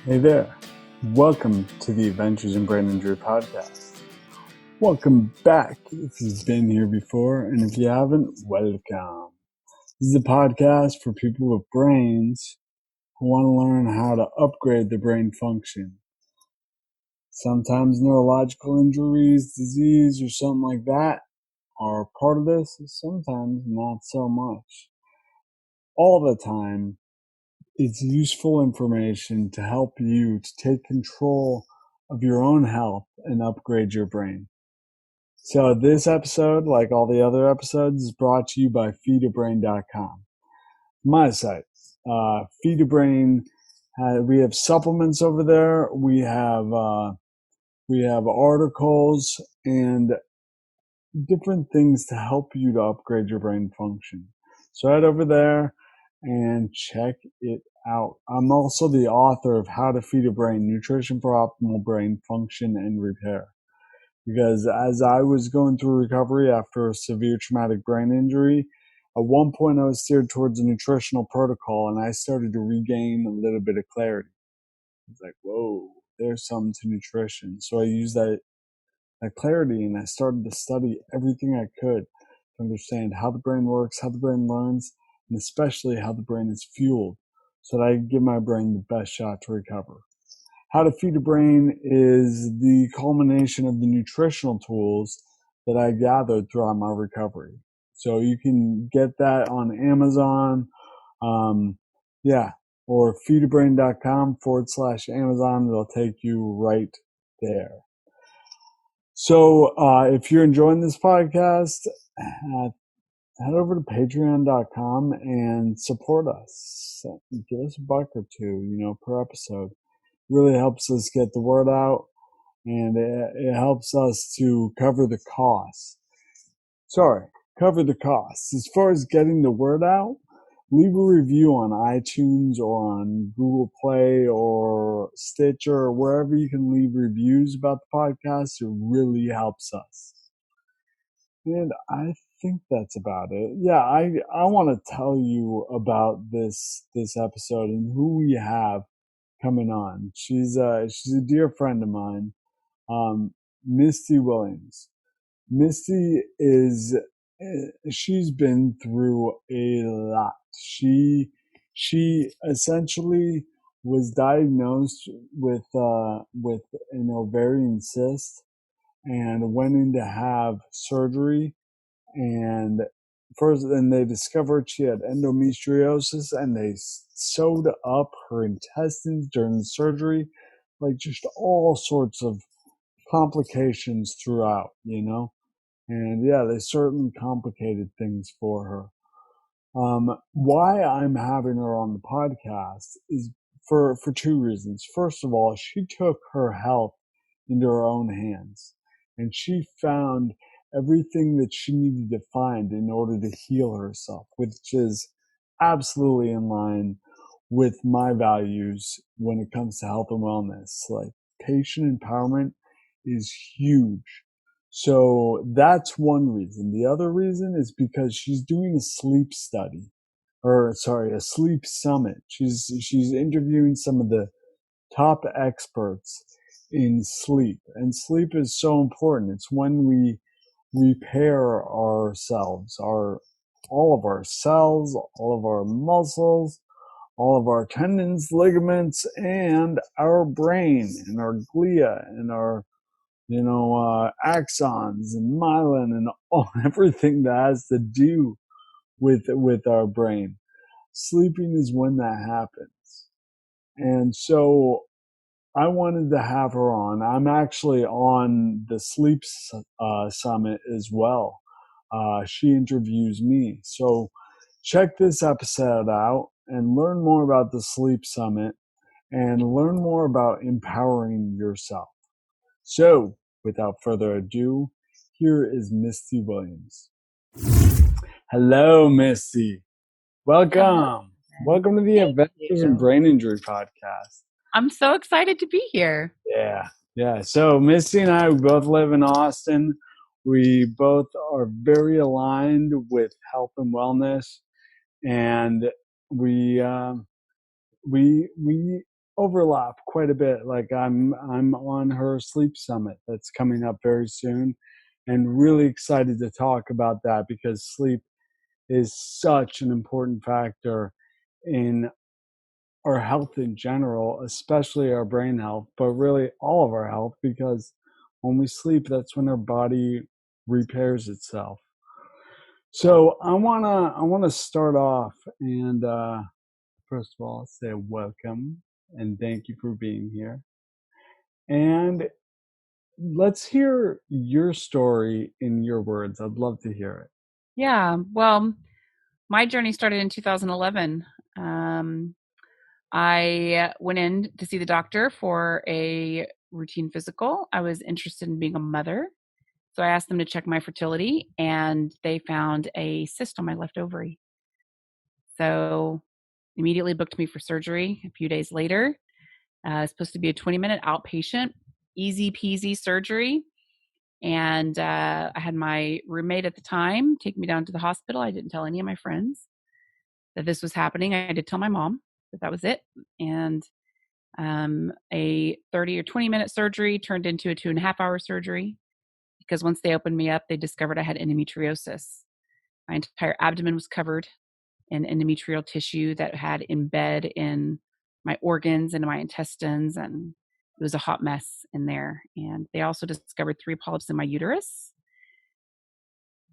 Hey there. Welcome to the Adventures in Brain Injury podcast. Welcome back if you've been here before, and if you haven't, welcome. This is a podcast for people with brains who want to learn how to upgrade their brain function. Sometimes neurological injuries, disease, or something like that are part of this, sometimes not so much. All the time, it's useful information to help you to take control of your own health and upgrade your brain. So this episode, like all the other episodes, is brought to you by feedabrain.com, my site. Feedabrain, we have supplements over there. We have articles and different things to help you to upgrade your brain function. So head over there and check it out. I'm also the author of How to Feed a Brain, Nutrition for Optimal Brain Function and Repair. Because as I was going through recovery after a severe traumatic brain injury, at one point I was steered towards a nutritional protocol and I started to regain a little bit of clarity. It's like, whoa, there's something to nutrition. So I used that clarity and I started to study everything I could to understand how the brain works, how the brain learns, and especially how the brain is fueled so that I can give my brain the best shot to recover. How to Feed a Brain is the culmination of the nutritional tools that I gathered throughout my recovery. So you can get that on Amazon, or feedabrain.com/Amazon. It'll take you right there. So if you're enjoying this podcast, head over to patreon.com and support us. Give us $1 or $2, per episode. Really helps us get the word out, and it helps us to cover the costs. As far as getting the word out, leave a review on iTunes or on Google Play or Stitcher or wherever you can leave reviews about the podcast. It really helps us. And I think that's about it. Yeah, I want to tell you about this episode and who we have coming on. She's a dear friend of mine, Misty Williams. Misty she's been through a lot. She essentially was diagnosed with an ovarian cyst and went in to have surgery, and they discovered she had endometriosis, and they sewed up her intestines during the surgery, like just all sorts of complications throughout, and yeah, they certainly complicated things for her. Why I'm having her on the podcast is for two reasons. First of all, she took her health into her own hands, and she found everything that she needed to find in order to heal herself, which is absolutely in line with my values when it comes to health and wellness. Like, patient empowerment is huge. So that's one reason. The other reason is because she's doing a sleep a sleep summit. She's interviewing some of the top experts in sleep. And sleep is so important. It's when we repair ourselves, all of our cells, all of our muscles, all of our tendons, ligaments, and our brain and our glia and our axons and myelin and everything that has to do with our brain. Sleeping is when that happens. And so I wanted to have her on. I'm actually on the sleep summit as well. She interviews me. So check this episode out and learn more about the sleep summit and learn more about empowering yourself. So without further ado, here is Misty Williams. Hello, Misty. Welcome. Welcome to the Adventures in Brain Injury podcast. I'm so excited to be here. Yeah. So Misty and I, we both live in Austin. We both are very aligned with health and wellness, and we overlap quite a bit. Like I'm on her sleep summit that's coming up very soon, and really excited to talk about that because sleep is such an important factor in our health in general, especially our brain health, but really all of our health, because when we sleep, that's when our body repairs itself. So I wanna start off and first of all say welcome and thank you for being here. And let's hear your story in your words. I'd love to hear it. Yeah. Well, my journey started in 2011. I went in to see the doctor for a routine physical. I was interested in being a mother. So I asked them to check my fertility, and they found a cyst on my left ovary. So immediately booked me for surgery a few days later. It's supposed to be a 20-minute outpatient, easy peasy surgery. And I had my roommate at the time take me down to the hospital. I didn't tell any of my friends that this was happening. I did tell my mom that that was it. And a 30 or 20-minute surgery turned into a 2.5-hour surgery because once they opened me up, they discovered I had endometriosis. My entire abdomen was covered in endometrial tissue that had embed in my organs and my intestines, and it was a hot mess in there. And they also discovered 3 polyps in my uterus.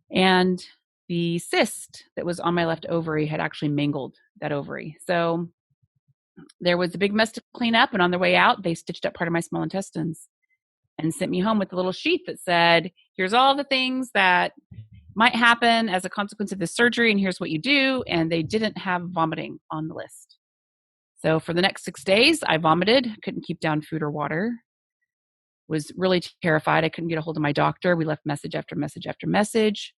And the cyst that was on my left ovary had actually mangled that ovary. So there was a big mess to clean up. And on their way out, they stitched up part of my small intestines and sent me home with a little sheet that said, here's all the things that might happen as a consequence of this surgery, and here's what you do. And they didn't have vomiting on the list. So for the next 6 days, I vomited, couldn't keep down food or water, was really terrified. I couldn't get a hold of my doctor. We left message after message after message.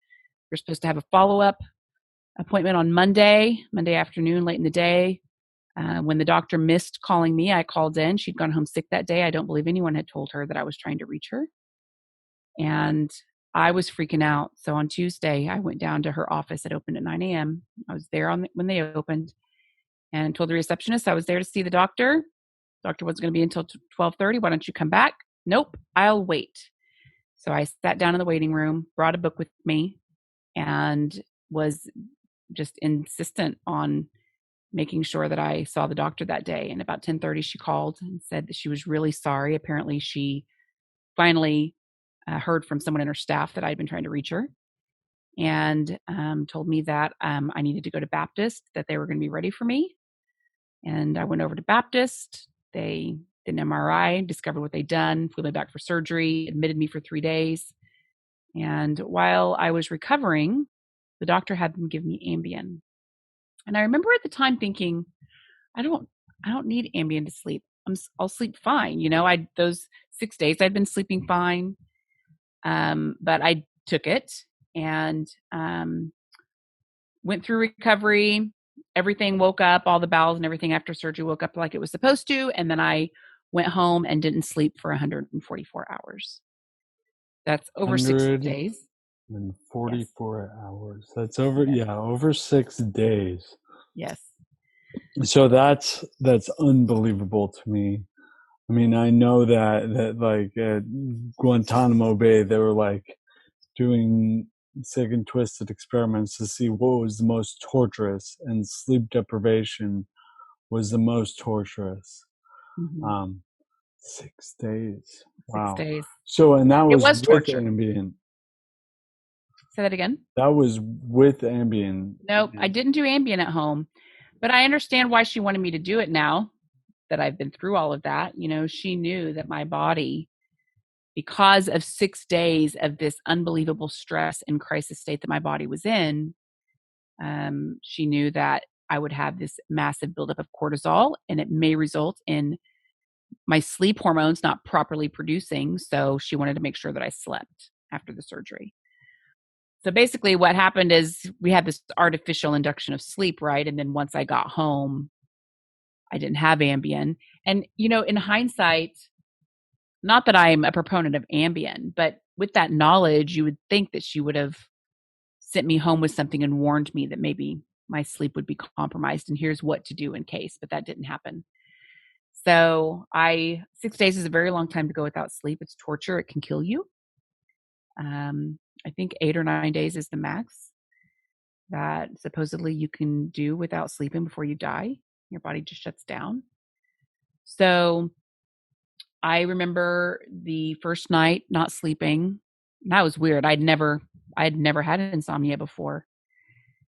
We're supposed to have a follow-up appointment on Monday afternoon, late in the day. When the doctor missed calling me, I called in. She'd gone home sick that day. I don't believe anyone had told her that I was trying to reach her. And I was freaking out. So on Tuesday, I went down to her office. It opened at 9 a.m. I was there when they opened and told the receptionist I was there to see the doctor. Doctor wasn't going to be until 12:30. Why don't you come back? Nope, I'll wait. So I sat down in the waiting room, brought a book with me, and was just insistent on making sure that I saw the doctor that day. And about 10:30, she called and said that she was really sorry. Apparently, she finally heard from someone in her staff that I'd been trying to reach her, and told me that I needed to go to Baptist, that they were going to be ready for me. And I went over to Baptist. They did an MRI, discovered what they'd done, flew me back for surgery, admitted me for 3 days. And while I was recovering, the doctor had them give me Ambien. And I remember at the time thinking, I don't need Ambien to sleep. I'll sleep fine. You know, those 6 days I'd been sleeping fine. But I took it and went through recovery. Everything woke up, all the bowels and everything after surgery woke up like it was supposed to. And then I went home and didn't sleep for 144 hours. That's over 6 days. Yes. 144 hours. That's over 6 days. Yes. So that's unbelievable to me. I mean, I know that like at Guantanamo Bay, they were like doing sick and twisted experiments to see what was the most torturous, and sleep deprivation was the most torturous. Mm-hmm. 6 days. 6 Wow. days. So, and that It was was with torture. Ambien. Say that again. That was with Ambien. Nope, I didn't do Ambien at home, but I understand why she wanted me to do it now that I've been through all of that. You know, she knew that my body, because of 6 days of this unbelievable stress and crisis state that my body was in, she knew that I would have this massive buildup of cortisol, and it may result in my sleep hormones not properly producing. So she wanted to make sure that I slept after the surgery. So basically what happened is we had this artificial induction of sleep, right? And then once I got home, I didn't have Ambien. And, you know, in hindsight, not that I'm a proponent of Ambien, but with that knowledge, you would think that she would have sent me home with something and warned me that maybe my sleep would be compromised and here's what to do in case, but that didn't happen. So 6 days is a very long time to go without sleep. It's torture. It can kill you. I think 8 or 9 days is the max that supposedly you can do without sleeping before you die. Your body just shuts down. So I remember the first night not sleeping. That was weird. I'd never had insomnia before.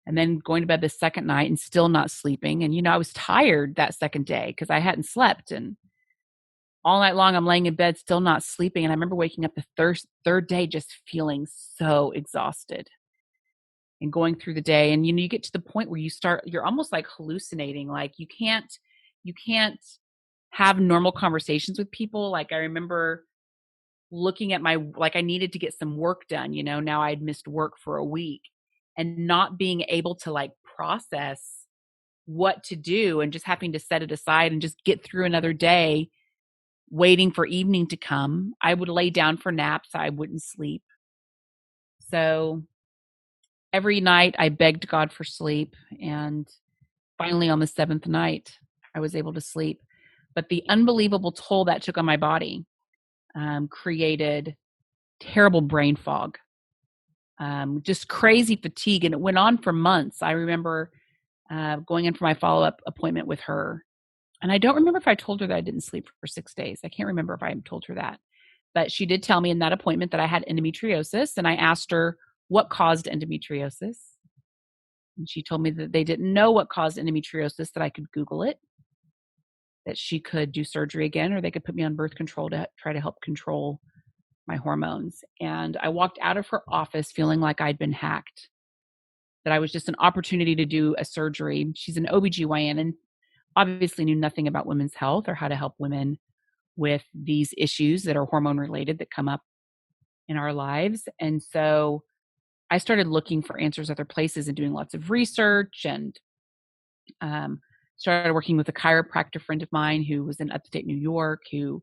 And then going to bed the second night and still not sleeping. And, I was tired that second day because I hadn't slept. And all night long, I'm laying in bed, still not sleeping. And I remember waking up the third day just feeling so exhausted and going through the day. And, you get to the point where you're almost like hallucinating. Like you can't have normal conversations with people. Like I remember looking at I needed to get some work done. Now I'd missed work for a week and not being able to process what to do and just having to set it aside and just get through another day, waiting for evening to come. I would lay down for naps. I wouldn't sleep. So every night I begged God for sleep. And finally on the seventh night, I was able to sleep. But the unbelievable toll that took on my body created terrible brain fog, just crazy fatigue. And it went on for months. I remember going in for my follow-up appointment with her. And I don't remember if I told her that I didn't sleep for 6 days. I can't remember if I told her that. But she did tell me in that appointment that I had endometriosis. And I asked her what caused endometriosis. And she told me that they didn't know what caused endometriosis, that I could Google it, that she could do surgery again, or they could put me on birth control to try to help control my hormones. And I walked out of her office feeling like I'd been hacked, that I was just an opportunity to do a surgery. She's an OBGYN and obviously knew nothing about women's health or how to help women with these issues that are hormone related that come up in our lives. And so I started looking for answers other places and doing lots of research, and started working with a chiropractor friend of mine who was in upstate New York, who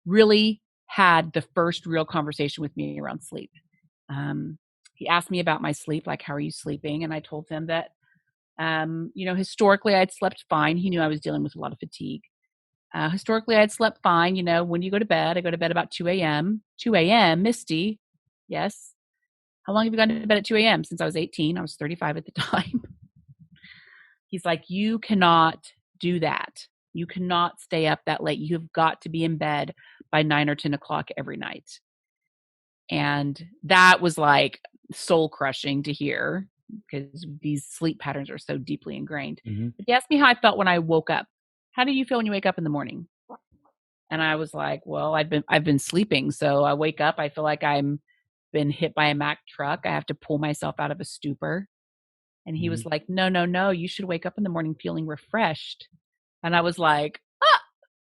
really had the first real conversation with me around sleep. He asked me about my sleep, like, how are you sleeping? And I told him that, historically I'd slept fine. He knew I was dealing with a lot of fatigue. Historically I'd slept fine. When you go to bed, I go to bed about 2 a.m. 2 a.m., Misty. Yes. How long have you gone to bed at 2 a.m.? Since I was 18. I was 35 at the time. He's like, you cannot do that. You cannot stay up that late. You've got to be in bed by 9 or 10 o'clock every night. And that was like soul crushing to hear, because these sleep patterns are so deeply ingrained. Mm-hmm. But he asked me how I felt when I woke up. How do you feel when you wake up in the morning? And I was like, well, I've been sleeping. So I wake up, I feel like I'm been hit by a Mack truck. I have to pull myself out of a stupor. And he was like, no, you should wake up in the morning feeling refreshed. And I was like,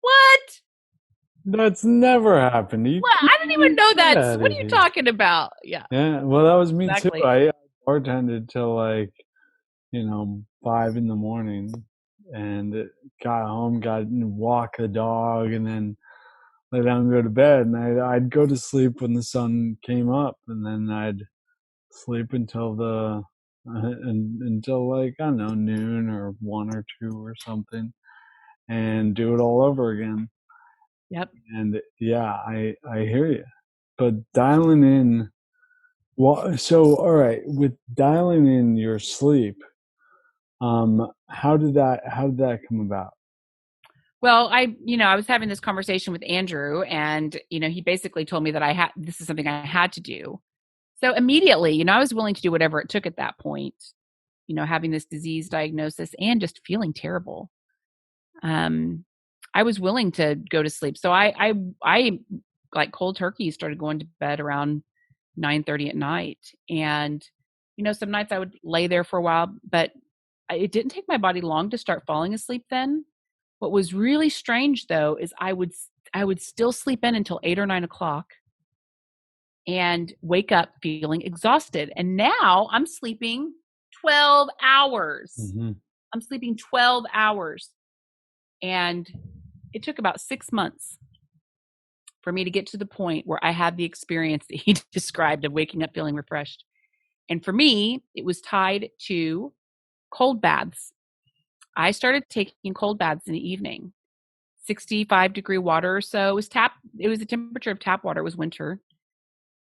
what? That's never happened. What? I didn't even know that. What are you talking about? Yeah. Yeah. Well, that was me exactly. too. I bartended till 5 a.m. and got home, walk the dog, and then lay down and go to bed. And I'd go to sleep when the sun came up, and then I'd sleep until until I don't know, noon or 1 or 2 or something, and do it all over again. Yep. And yeah, I hear you. But dialing in, well, so all right, with dialing in your sleep, how did that come about? Well, I was having this conversation with Andrew, and he basically told me that this is something I had to do. So immediately, I was willing to do whatever it took at that point, having this disease diagnosis and just feeling terrible. I was willing to go to sleep. So I like cold turkey started going to bed around 9:30 at night. And, some nights I would lay there for a while, but it didn't take my body long to start falling asleep then. What was really strange though, is I would still sleep in until 8 or 9 o'clock and wake up feeling exhausted. And now I'm sleeping 12 hours. Mm-hmm. I'm sleeping 12 hours. And it took about 6 months for me to get to the point where I had the experience that he described of waking up feeling refreshed. And for me, it was tied to cold baths. I started taking cold baths in the evening. 65-degree water or so. It was the temperature of tap water. It was winter.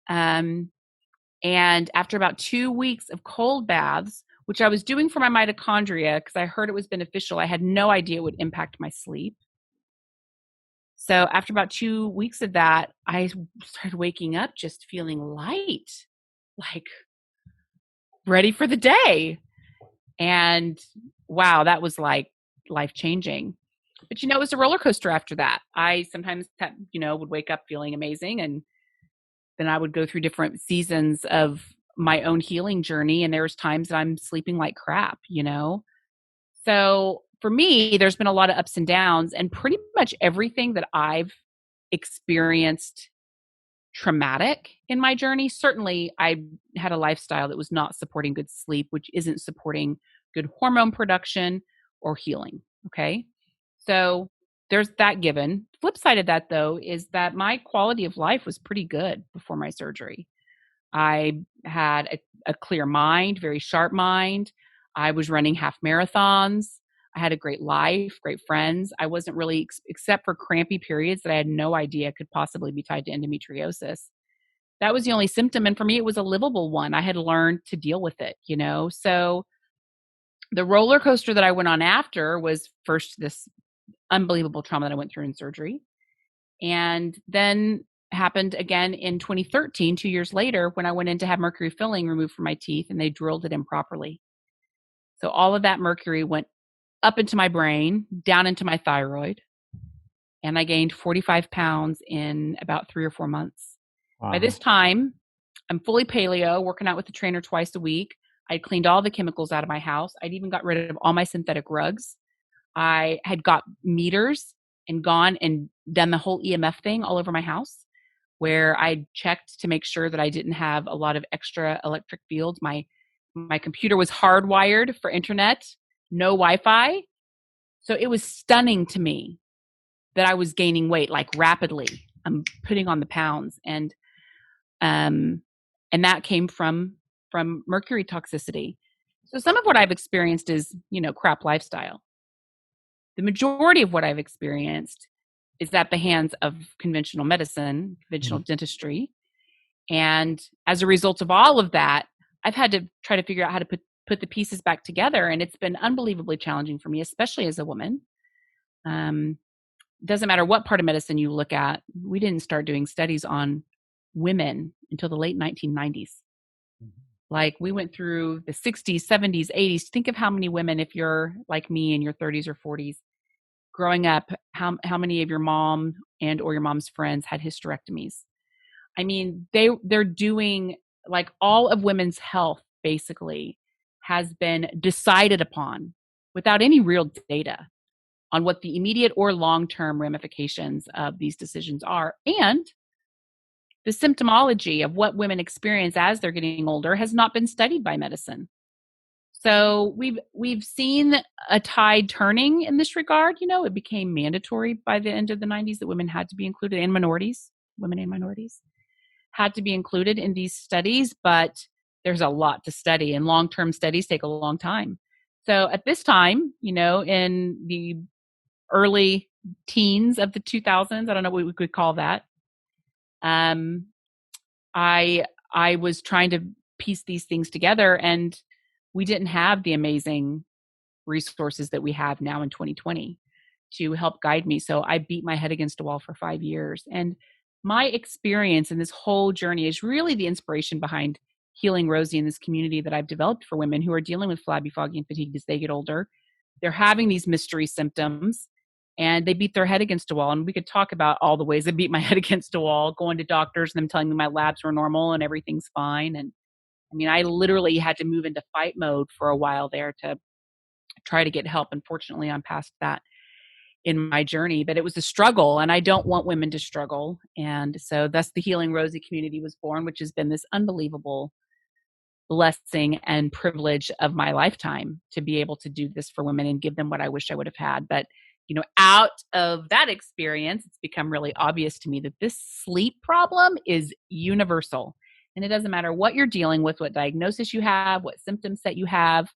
And after about 2 weeks of cold baths, which I was doing for my mitochondria because I heard it was beneficial, I had no idea it would impact my sleep. So after about 2 weeks of that, I started waking up just feeling light, like ready for the day. And wow, that was like life-changing. But it was a roller coaster after that. I sometimes would wake up feeling amazing, and then I would go through different seasons of my own healing journey, and there's times that I'm sleeping like crap. So for me, there's been a lot of ups and downs, and pretty much everything that I've experienced traumatic in my journey. Certainly, I had a lifestyle that was not supporting good sleep, which isn't supporting good hormone production or healing. Okay. So there's that given. Flip side of that, though, is that my quality of life was pretty good before my surgery. I had a clear mind, very sharp mind. I was running half marathons. I had a great life, great friends. I wasn't really, except for crampy periods that I had no idea could possibly be tied to endometriosis. That was the only symptom. And for me, it was a livable one. I had learned to deal with it. So the roller coaster that I went on after was first this unbelievable trauma that I went through in surgery. And then happened again in 2013, 2 years later, when I went in to have mercury filling removed from my teeth and they drilled it in properly. So all of that mercury went up into my brain, down into my thyroid, and I gained 45 pounds in about 3 or 4 months. Wow. By this time, I'm fully paleo, working out with the trainer twice a week. I'd cleaned all the chemicals out of my house. I'd even got rid of all my synthetic rugs. I had got meters and gone and done the whole EMF thing all over my house, where I checked to make sure that I didn't have a lot of extra electric fields. My computer was hardwired for internet, no Wi-Fi. So it was stunning to me that I was gaining weight like rapidly. I'm putting on the pounds, and that came from mercury toxicity. So some of what I've experienced is, crap lifestyle. The majority of what I've experienced is at the hands of conventional medicine, conventional dentistry. And as a result of all of that, I've had to try to figure out how to put the pieces back together. And it's been unbelievably challenging for me, especially as a woman. Doesn't matter what part of medicine you look at. We didn't start doing studies on women until the late 1990s. Like we went through the 60s, 70s, 80s. Think of how many women, if you're like me in your 30s or 40s, growing up, how many of your mom and or your mom's friends had hysterectomies. I mean, they're doing, like, all of women's health basically has been decided upon without any real data on what the immediate or long-term ramifications of these decisions are. And the symptomology of what women experience as they're getting older has not been studied by medicine. So we've seen a tide turning in this regard. It became mandatory by the end of the 90s that women had to be included, and women and minorities had to be included in these studies, but there's a lot to study, and long-term studies take a long time. So at this time, in the early teens of the 2000s, I don't know what we could call that, I was trying to piece these things together, and we didn't have the amazing resources that we have now in 2020 to help guide me. So I beat my head against a wall for 5 years. And my experience in this whole journey is really the inspiration behind Healing Rosie and this community that I've developed for women who are dealing with flabby, foggy, and fatigue as they get older. They're having these mystery symptoms, and they beat their head against a wall. And we could talk about all the ways I beat my head against a wall, going to doctors and them telling me my labs were normal and everything's fine. And I mean, I literally had to move into fight mode for a while there to try to get help. Unfortunately, I'm past that in my journey, but it was a struggle, and I don't want women to struggle. And so thus the Healing Rosie community was born, which has been this unbelievable blessing and privilege of my lifetime to be able to do this for women and give them what I wish I would have had. But, out of that experience, it's become really obvious to me that this sleep problem is universal. And it doesn't matter what you're dealing with, what diagnosis you have, what symptom set you have,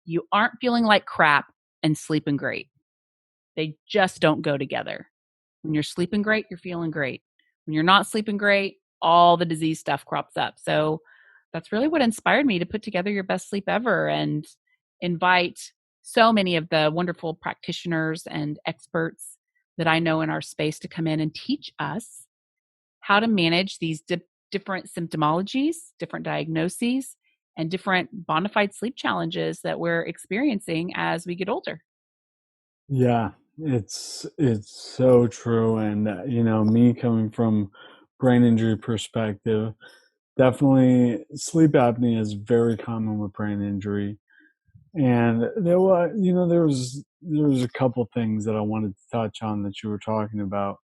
you aren't feeling like crap and sleeping great. They just don't go together. When you're sleeping great, you're feeling great. When you're not sleeping great, all the disease stuff crops up. So that's really what inspired me to put together Your Best Sleep Ever and invite so many of the wonderful practitioners and experts that I know in our space to come in and teach us how to manage these different symptomologies, different diagnoses, and different bona fide sleep challenges that we're experiencing as we get older. Yeah, it's so true. And me coming from brain injury perspective, definitely sleep apnea is very common with brain injury. And there was a couple things that I wanted to touch on that you were talking about.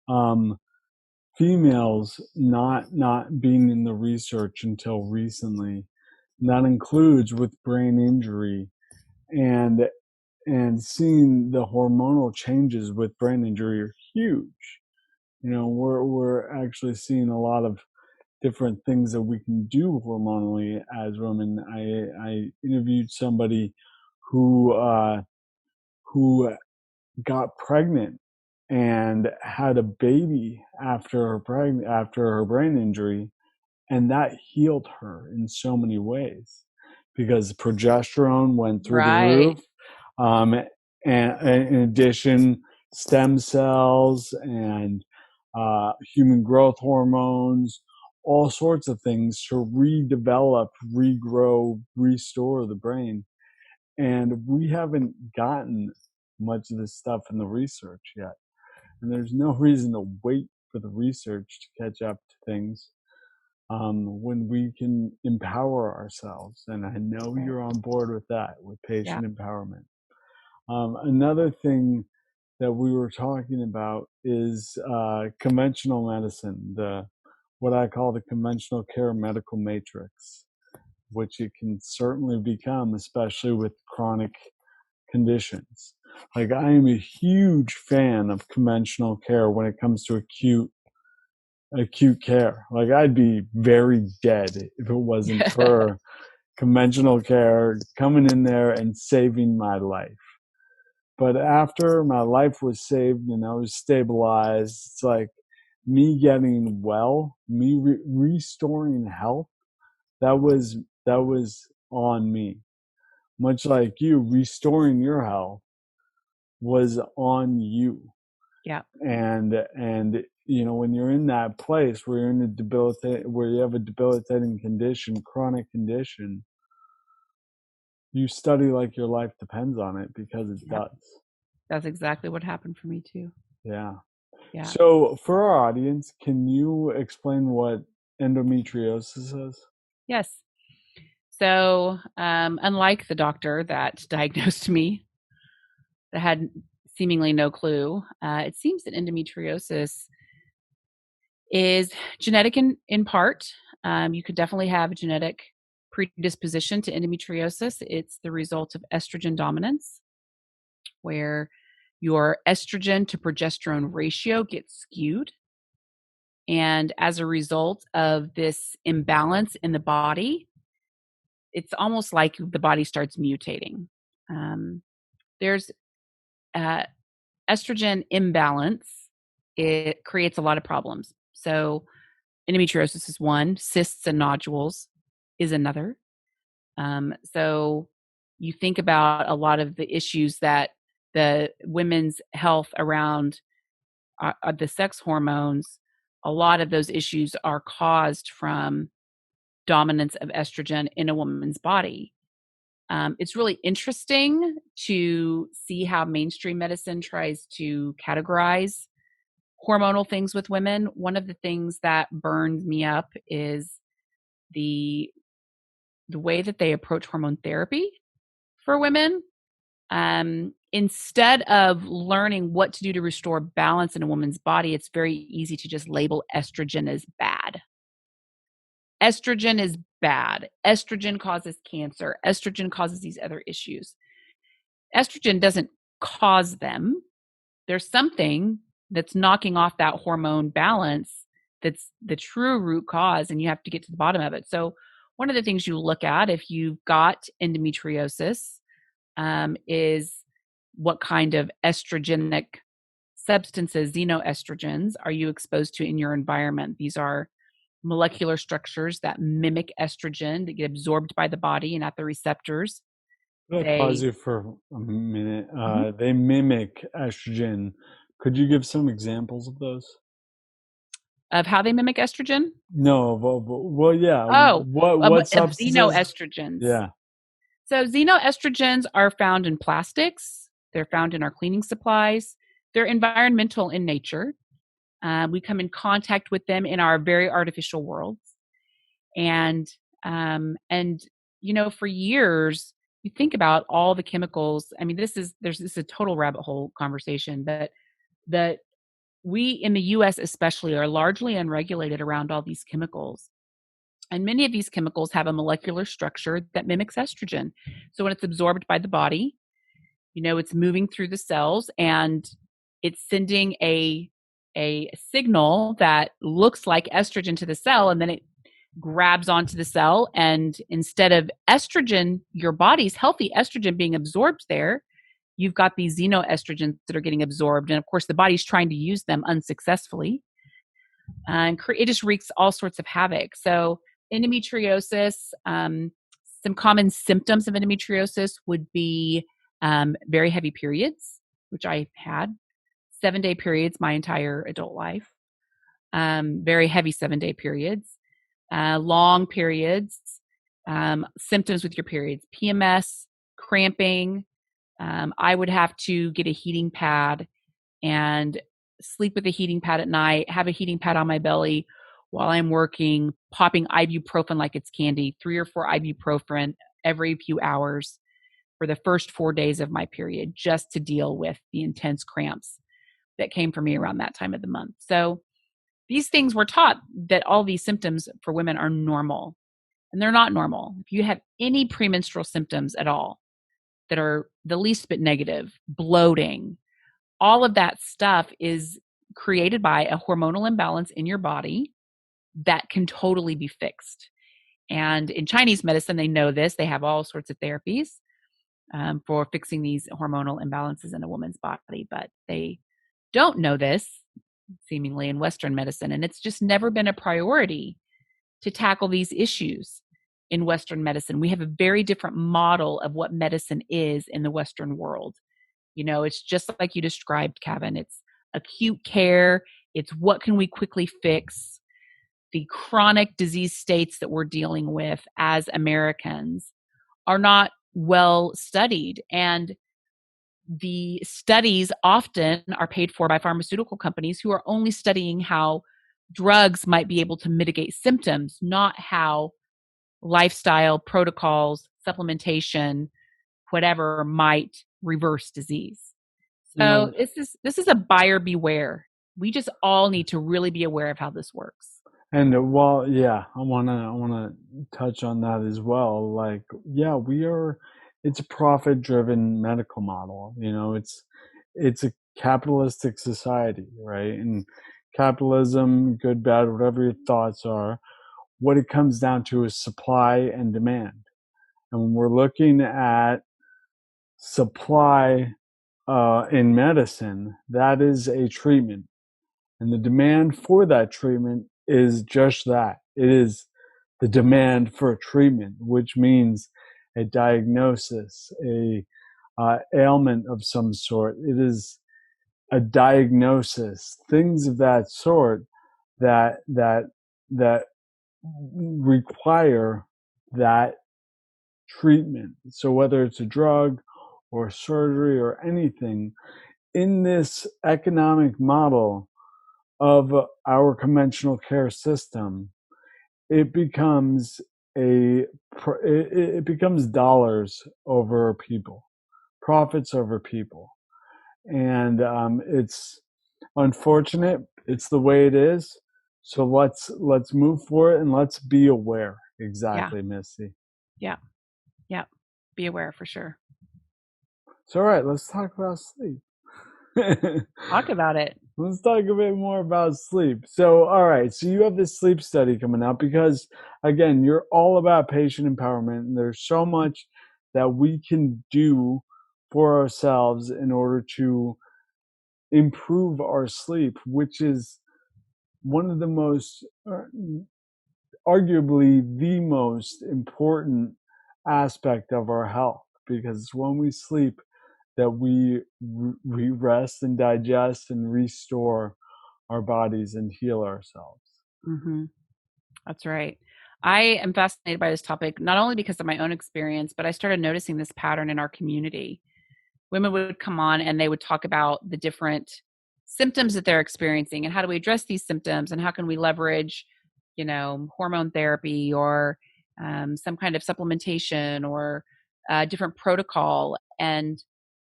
Um, Females not being in the research until recently. And that includes with brain injury, and seeing the hormonal changes with brain injury are huge. We're actually seeing a lot of different things that we can do hormonally as women. I interviewed somebody who who got pregnant and had a baby after her brain injury, and that healed her in so many ways because progesterone went through the Right. roof. And in addition, stem cells and human growth hormones, all sorts of things to redevelop, regrow, restore the brain. And we haven't gotten much of this stuff in the research yet. And there's no reason to wait for the research to catch up to things when we can empower ourselves. And I know Right. you're on board with that, with Yeah. patient empowerment. Another thing that we were talking about is conventional medicine, the what I call the conventional care medical matrix, which it can certainly become, especially with chronic conditions. Like, I am a huge fan of conventional care when it comes to acute care. Like, I'd be very dead if it wasn't for conventional care coming in there and saving my life. But after my life was saved and I was stabilized, it's like me getting well, me restoring health. That was on me. Much like you, restoring your health was on you. Yeah. And when you're in that place where you're in a where you have a debilitating condition, chronic condition, you study like your life depends on it because it Yep. does. That's exactly what happened for me too. Yeah. Yeah. So for our audience, can you explain what endometriosis is? Yes. So, unlike the doctor that diagnosed me, that had seemingly no clue, it seems that endometriosis is genetic in part. You could definitely have a genetic predisposition to endometriosis. It's the result of estrogen dominance, where your estrogen to progesterone ratio gets skewed. And as a result of this imbalance in the body, it's almost like the body starts mutating. There's uh, estrogen imbalance. It creates a lot of problems. So endometriosis is one, cysts and nodules is another. So you think about a lot of the issues that the women's health around the sex hormones, a lot of those issues are caused from dominance of estrogen in a woman's body. It's really interesting to see how mainstream medicine tries to categorize hormonal things with women. One of the things that burned me up is the way that they approach hormone therapy for women. Instead of learning what to do to restore balance in a woman's body, it's very easy to just label estrogen as bad. Estrogen is bad. Estrogen causes cancer. Estrogen causes these other issues. Estrogen doesn't cause them. There's something that's knocking off that hormone balance that's the true root cause, and you have to get to the bottom of it. So, one of the things you look at if you've got endometriosis is what kind of estrogenic substances, xenoestrogens, are you exposed to in your environment. These are molecular structures that mimic estrogen that get absorbed by the body and at the receptors. Could I pause They you for a minute? Mhm. They mimic estrogen. Could you give some examples of those? Of how they mimic estrogen? No, well, yeah. Oh, What of substances? xenoestrogens. Yeah. So xenoestrogens are found in plastics. They're found in our cleaning supplies. They're environmental in nature. We come in contact with them in our very artificial worlds, and and for years, you think about all the chemicals. I mean, this is a total rabbit hole conversation, but that we in the U.S. especially are largely unregulated around all these chemicals. And many of these chemicals have a molecular structure that mimics estrogen. So when it's absorbed by the body, it's moving through the cells and it's sending a signal that looks like estrogen to the cell, and then it grabs onto the cell, and instead of estrogen, your body's healthy estrogen being absorbed there, you've got these xenoestrogens that are getting absorbed, and of course the body's trying to use them unsuccessfully, and it just wreaks all sorts of havoc. So endometriosis, some common symptoms of endometriosis would be very heavy periods, which I had 7-day periods my entire adult life, very heavy 7-day periods, long periods, symptoms with your periods, PMS, cramping. I would have to get a heating pad and sleep with a heating pad at night, have a heating pad on my belly while I'm working, popping ibuprofen like it's candy, 3 or 4 ibuprofen every few hours for the first 4 days of my period, just to deal with the intense cramps that came for me around that time of the month. So these things we're taught that all these symptoms for women are normal, and they're not normal. If you have any premenstrual symptoms at all that are the least bit negative, bloating, all of that stuff is created by a hormonal imbalance in your body that can totally be fixed. And in Chinese medicine, they know this. They have all sorts of therapies for fixing these hormonal imbalances in a woman's body, but they don't know this seemingly in Western medicine. And it's just never been a priority to tackle these issues in Western medicine. We have a very different model of what medicine is in the Western world. It's just like you described, Kevin. It's acute care. It's what can we quickly fix. The chronic disease states that we're dealing with as Americans are not well studied. And the studies often are paid for by pharmaceutical companies who are only studying how drugs might be able to mitigate symptoms, not how lifestyle protocols, supplementation, whatever might reverse disease. You So know, this is a buyer beware. We just all need to really be aware of how this works. and yeah, I wanna touch on that as well. Like, yeah, it's a profit-driven medical model. It's a capitalistic society, right? And capitalism, good, bad, whatever your thoughts are, what it comes down to is supply and demand. And when we're looking at supply in medicine, that is a treatment. And the demand for that treatment is just that. It is the demand for a treatment, which means a diagnosis, a ailment of some sort. It is a diagnosis, things of that sort that require that treatment. So whether it's a drug or surgery or anything, in this economic model of our conventional care system, it becomes it becomes dollars over people, profits over people, and it's unfortunate. It's the way it is. So let's move for it and let's be aware. Yeah, Exactly, Missy. yeah, yeah. Be aware for sure. So all right, let's talk about sleep. Talk about it. Let's talk a bit more about sleep. So, all right. So, you have this sleep study coming up because, again, you're all about patient empowerment, and there's so much that we can do for ourselves in order to improve our sleep, which is one of the most, arguably the most important aspect of our health, because when we sleep that we rest and digest and restore our bodies and heal ourselves. Mm-hmm. That's right. I am fascinated by this topic, not only because of my own experience, but I started noticing this pattern in our community. Women would come on and they would talk about the different symptoms that they're experiencing and how do we address these symptoms and how can we leverage, hormone therapy or some kind of supplementation or a different protocol. And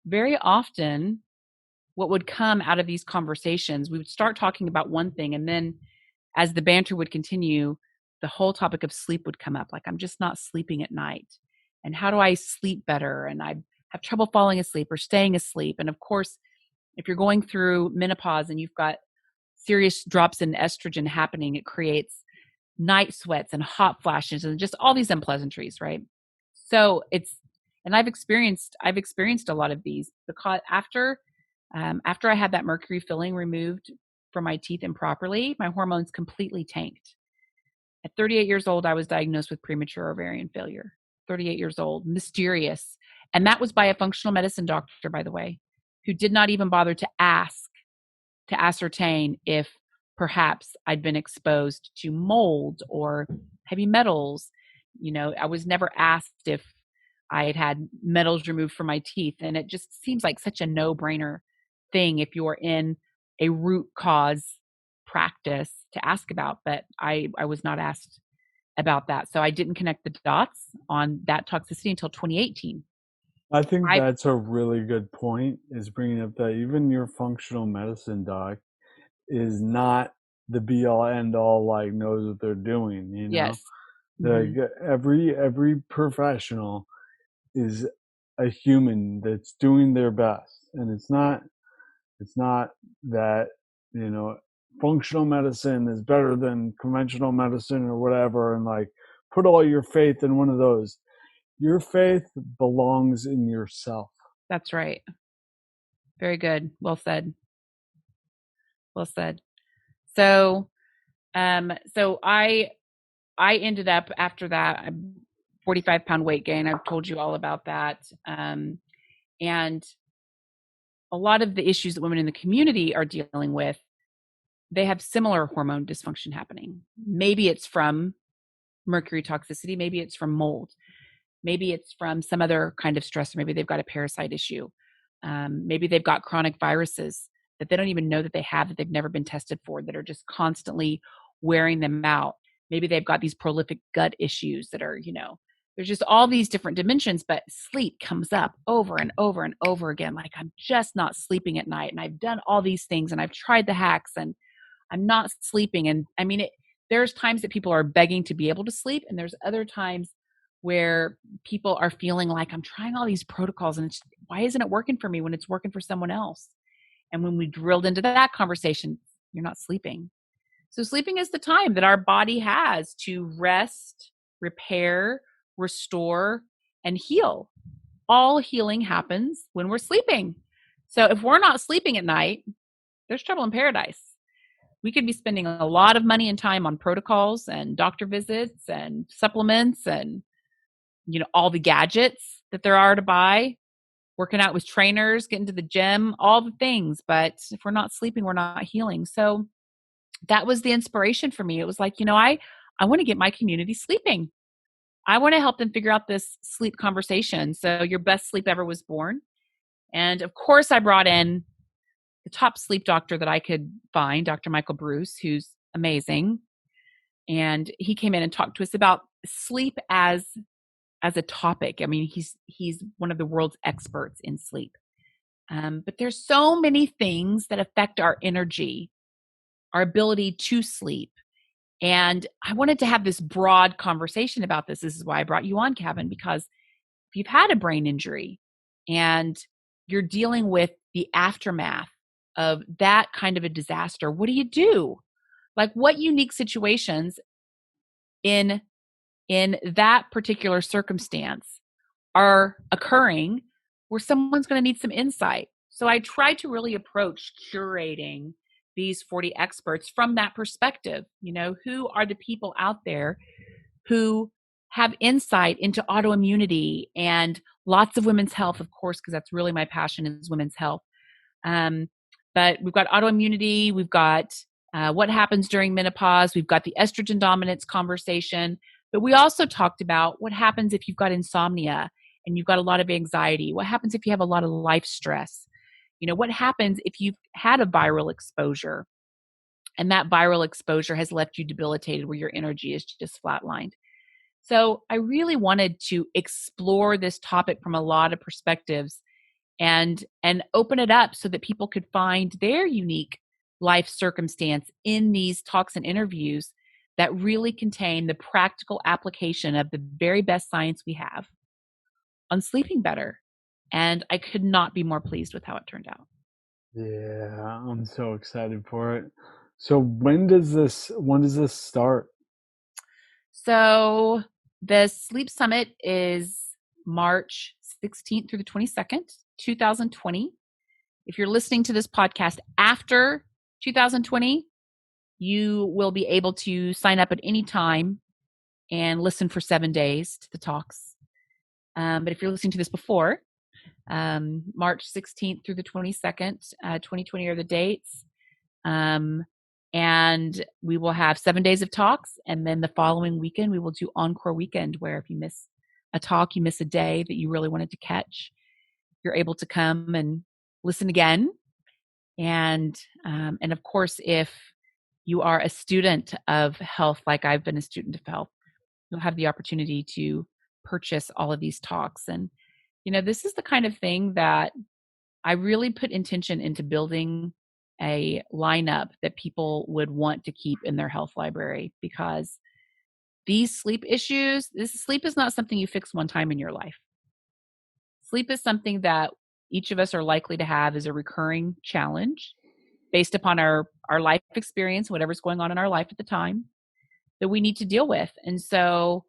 very often, what would come out of these conversations, we would start talking about one thing, and then as the banter would continue, the whole topic of sleep would come up. Like, I'm just not sleeping at night. And how do I sleep better? And I have trouble falling asleep or staying asleep. And of course, if you're going through menopause and you've got serious drops in estrogen happening, it creates night sweats and hot flashes and just all these unpleasantries, right? So and I've experienced a lot of these because after I had that mercury filling removed from my teeth improperly, my hormones completely tanked. At 38 years old, I was diagnosed with premature ovarian failure. 38 years old, mysterious. And that was by a functional medicine doctor, by the way, who did not even bother to ask to ascertain if perhaps I'd been exposed to mold or heavy metals. I was never asked if I had had metals removed from my teeth. And it just seems like such a no-brainer thing if you're in a root cause practice to ask about. But I was not asked about that. So I didn't connect the dots on that toxicity until 2018. I think I that's a really good point, is bringing up that even your functional medicine doc is not the be all end all, like knows what they're doing, Yes. like Hmm. every professional is a human that's doing their best, and it's not that, you know functional medicine is better than conventional medicine or whatever, and like put all your faith in one of those. Your faith belongs in yourself. That's right. Very good. Well said. Well said. So, so I ended up after that 45-pound weight gain. I've told you all about that. And a lot of the issues that women in the community are dealing with, they have similar hormone dysfunction happening. Maybe it's from mercury toxicity, maybe it's from mold, maybe it's from some other kind of stress, maybe they've got a parasite issue. Maybe they've got chronic viruses that they don't even know that they have, that they've never been tested for, that are just constantly wearing them out. Maybe they've got these prolific gut issues that are, there's just all these different dimensions, but sleep comes up over and over and over again. Like, I'm just not sleeping at night. And I've done all these things and I've tried the hacks and I'm not sleeping. And I mean, there's times that people are begging to be able to sleep. And there's other times where people are feeling like, I'm trying all these protocols and why isn't it working for me when it's working for someone else? And when we drilled into that conversation, you're not sleeping. So sleeping is the time that our body has to rest, repair, restore, and heal. All healing happens when we're sleeping. So if we're not sleeping at night, there's trouble in paradise. We could be spending a lot of money and time on protocols and doctor visits and supplements and all the gadgets that there are to buy, working out with trainers, getting to the gym, all the things. But if we're not sleeping, we're not healing. So that was the inspiration for me. It was like, I want to get my community sleeping. I want to help them figure out this sleep conversation. So Your Best Sleep Ever was born. And of course, I brought in the top sleep doctor that I could find, Dr. Michael Bruce, who's amazing. And he came in and talked to us about sleep as a topic. I mean, he's one of the world's experts in sleep. But there's so many things that affect our energy, our ability to sleep. And I wanted to have this broad conversation about this. This is why I brought you on, Kevin, because if you've had a brain injury and you're dealing with the aftermath of that kind of a disaster, what do you do? Like, what unique situations in that particular circumstance are occurring where someone's going to need some insight. So I try to really approach curating these 40 experts from that perspective. Who are the people out there who have insight into autoimmunity and lots of women's health, of course, because that's really my passion is women's health. Um, but we've got autoimmunity, we've got what happens during menopause, we've got the estrogen dominance conversation, but we also talked about what happens if you've got insomnia and you've got a lot of anxiety. What happens if you have a lot of life stress? What happens if you've had a viral exposure and that viral exposure has left you debilitated where your energy is just flatlined? So I really wanted to explore this topic from a lot of perspectives and open it up so that people could find their unique life circumstance in these talks and interviews that really contain the practical application of the very best science we have on sleeping better. And I could not be more pleased with how it turned out. Yeah, I'm so excited for it. So when does this start? So the Sleep Summit is March 16th through the 22nd, 2020. If you're listening to this podcast after 2020, you will be able to sign up at any time and listen for 7 days to the talks. But if you're listening to this before, March 16th through the 22nd, 2020 are the dates. And we will have 7 days of talks. And then the following weekend, we will do Encore Weekend, where if you miss a talk, you miss a day that you really wanted to catch, you're able to come and listen again. And of course, if you are a student of health, like I've been a student of health, you'll have the opportunity to purchase all of these talks. And, this is the kind of thing that I really put intention into building a lineup that people would want to keep in their health library, because these sleep issues, sleep is not something you fix one time in your life. Sleep is something that each of us are likely to have as a recurring challenge based upon our life experience, whatever's going on in our life at the time, that we need to deal with. And so,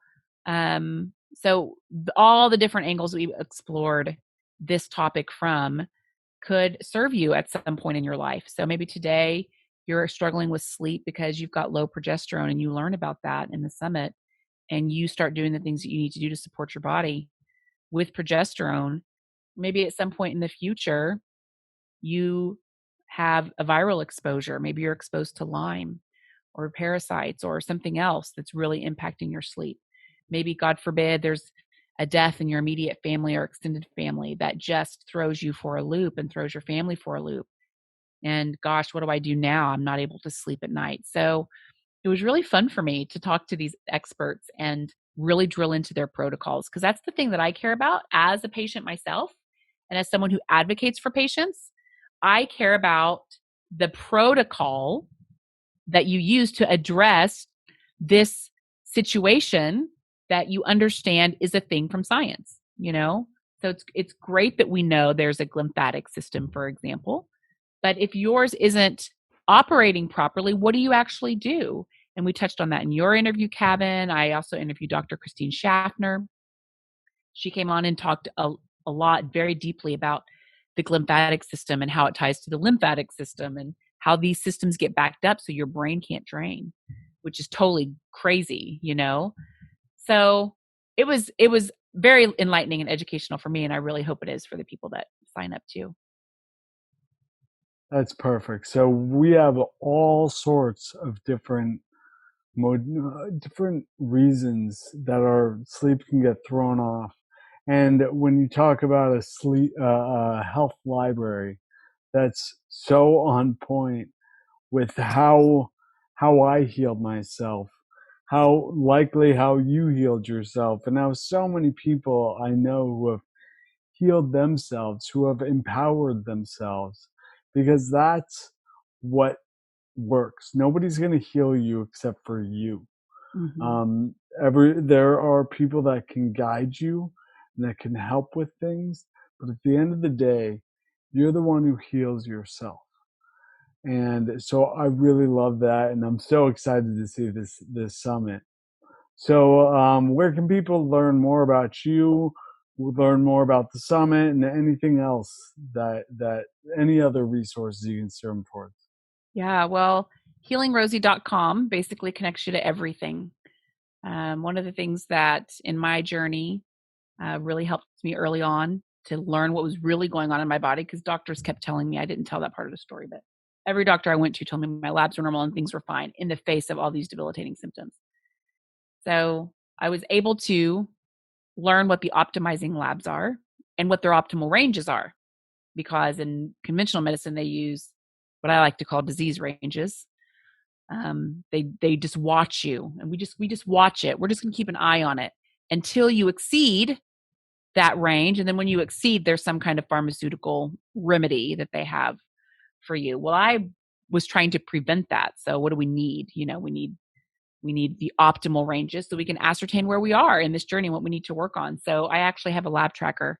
all the different angles we've explored this topic from could serve you at some point in your life. So maybe today you're struggling with sleep because you've got low progesterone, and you learn about that in the summit, and you start doing the things that you need to do to support your body with progesterone. Maybe at some point in the future, you have a viral exposure. Maybe you're exposed to Lyme or parasites or something else that's really impacting your sleep. Maybe, God forbid, there's a death in your immediate family or extended family that just throws you for a loop and throws your family for a loop. And gosh, what do I do now? I'm not able to sleep at night. So it was really fun for me to talk to these experts and really drill into their protocols, because that's the thing that I care about as a patient myself and as someone who advocates for patients. I care about the protocol that you use to address this situation that you understand is a thing from science. So it's great that we know there's a glymphatic system, for example, but if yours isn't operating properly, what do you actually do? And we touched on that in your interview, Kevin. I also interviewed Dr. Christine Schaffner. She came on and talked a lot, very deeply, about the glymphatic system and how it ties to the lymphatic system and how these systems get backed up so your brain can't drain, which is totally crazy. So it was very enlightening and educational for me, and I really hope it is for the people that sign up too. That's perfect. So we have all sorts of different reasons that our sleep can get thrown off. And when you talk about a health library, that's so on point with how I healed myself, how you healed yourself, and how so many people I know who have healed themselves, who have empowered themselves, because that's what works. Nobody's going to heal you except for you. Mm-hmm. There are people that can guide you and that can help with things, but at the end of the day, you're the one who heals yourself. And so I really love that, and I'm so excited to see this summit. So, where can people learn more about you? learn more about the summit and anything else that any other resources you can steer them towards? Yeah, well, healingrosie.com basically connects you to everything. One of the things that in my journey really helped me early on to learn what was really going on in my body, because doctors kept telling me, I didn't tell that part of the story, but every doctor I went to told me my labs were normal and things were fine in the face of all these debilitating symptoms. So I was able to learn what the optimizing labs are and what their optimal ranges are, because in conventional medicine, they use what I like to call disease ranges. They just watch you, and we just watch it. We're just going to keep an eye on it until you exceed that range, and then when you exceed, there's some kind of pharmaceutical remedy that they have for you. Well, I was trying to prevent that. So what do we need? We need the optimal ranges so we can ascertain where we are in this journey and what we need to work on. So I actually have a lab tracker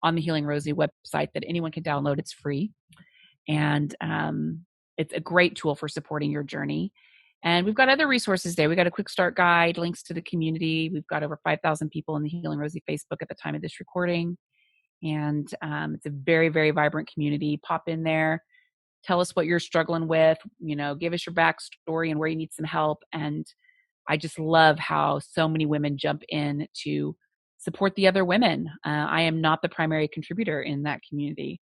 on the Healing Rosie website that anyone can download. It's free, and it's a great tool for supporting your journey. And we've got other resources there. We've got a quick start guide, links to the community. We've got over 5,000 people in the Healing Rosie Facebook at the time of this recording. And it's a very, very vibrant community. Pop in there, tell us what you're struggling with, give us your backstory and where you need some help. And I just love how so many women jump in to support the other women. I am not the primary contributor in that community.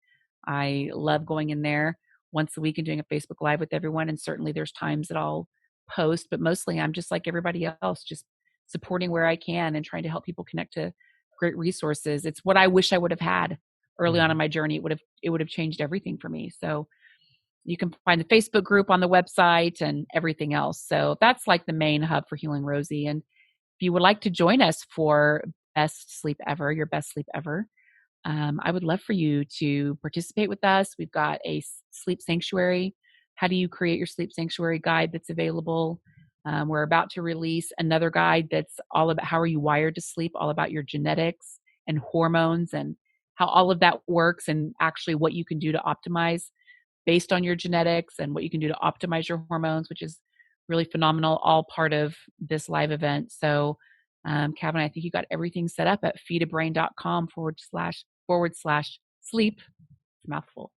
I love going in there once a week and doing a Facebook Live with everyone. And certainly there's times that I'll post, but mostly I'm just like everybody else, just supporting where I can and trying to help people connect to great resources. It's what I wish I would have had early on in my journey. It would have changed everything for me. So you can find the Facebook group on the website and everything else. So that's like the main hub for Healing Rosie. And if you would like to join us for Best Sleep Ever, your best sleep ever, I would love for you to participate with us. We've got a sleep sanctuary. How do you create your sleep sanctuary guide that's available? We're about to release another guide that's all about how are you wired to sleep, all about your genetics and hormones and how all of that works and actually what you can do to optimize based on your genetics and what you can do to optimize your hormones, which is really phenomenal, all part of this live event. So, Kevin, I think you got everything set up at feedabrain.com/sleep. It's a mouthful.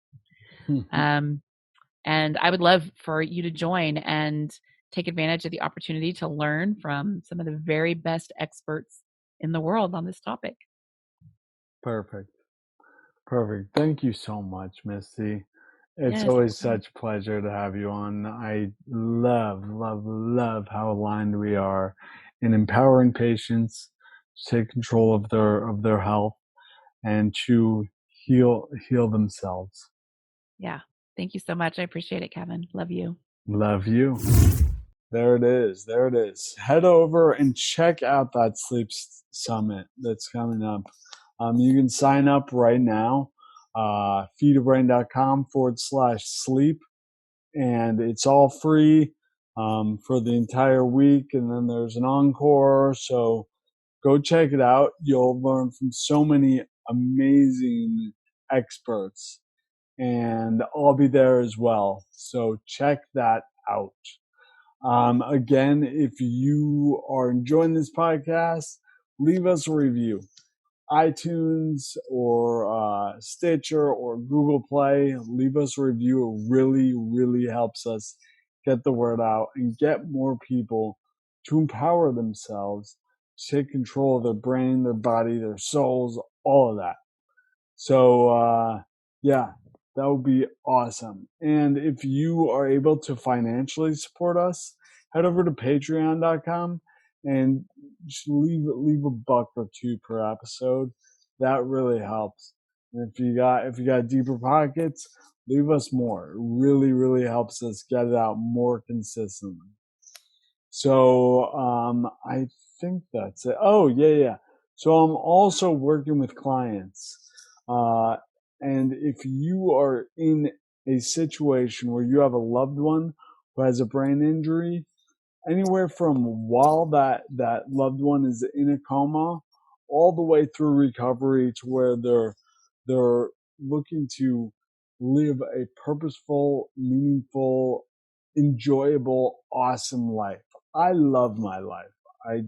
And I would love for you to join and take advantage of the opportunity to learn from some of the very best experts in the world on this topic. Perfect. Thank you so much, Misty. It's Yes. always such a pleasure to have you on. I love, love, love how aligned we are in empowering patients to take control of their health and to heal themselves. Yeah. Thank you so much. I appreciate it, Kevin. Love you. Love you. There it is. There it is. Head over and check out that sleep summit that's coming up. You can sign up right now, feedabrain.com/sleep, and it's all free for the entire week. And then there's an encore. So go check it out. You'll learn from so many amazing experts, and I'll be there as well. So check that out. Again, if you are enjoying this podcast, leave us a review. iTunes or Stitcher or Google Play, leave us a review. It really, really helps us get the word out and get more people to empower themselves, to take control of their brain, their body, their souls, all of that. So, yeah, that would be awesome. And if you are able to financially support us, head over to patreon.com and just leave a buck or two per episode. That really helps. And if you got deeper pockets, leave us more. It really, really helps us get it out more consistently. So I think that's it. Oh, yeah. So I'm also working with clients. And if you are in a situation where you have a loved one who has a brain injury, anywhere from while that loved one is in a coma all the way through recovery to where they're looking to live a purposeful, meaningful, enjoyable, awesome life. I love my life. I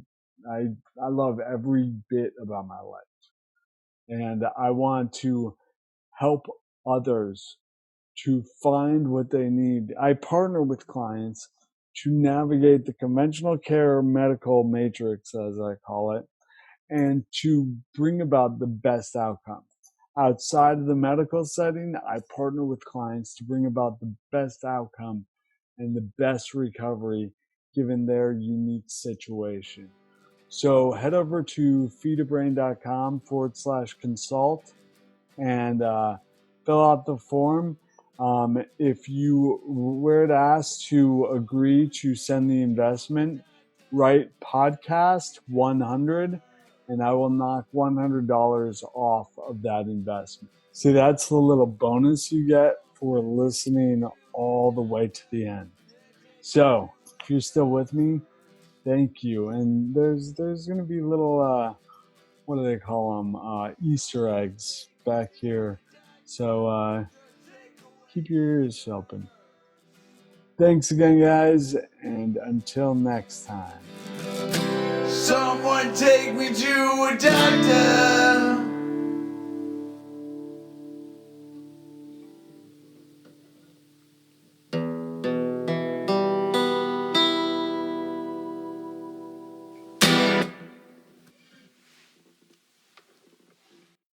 love every bit about my life. and I want to help others to find what they need. I partner with clients to navigate the conventional care medical matrix, as I call it, and to bring about the best outcome. Outside of the medical setting, I partner with clients to bring about the best outcome and the best recovery given their unique situation. So head over to feedabrain.com/consult and fill out the form. If you were asked to agree to send the investment, write podcast 100 and I will knock $100 off of that investment. See, that's the little bonus you get for listening all the way to the end. So if you're still with me, thank you. And there's going to be little what do they call them? Easter eggs back here. So keep your ears open. Thanks again, guys, and until next time. Someone take me to a doctor.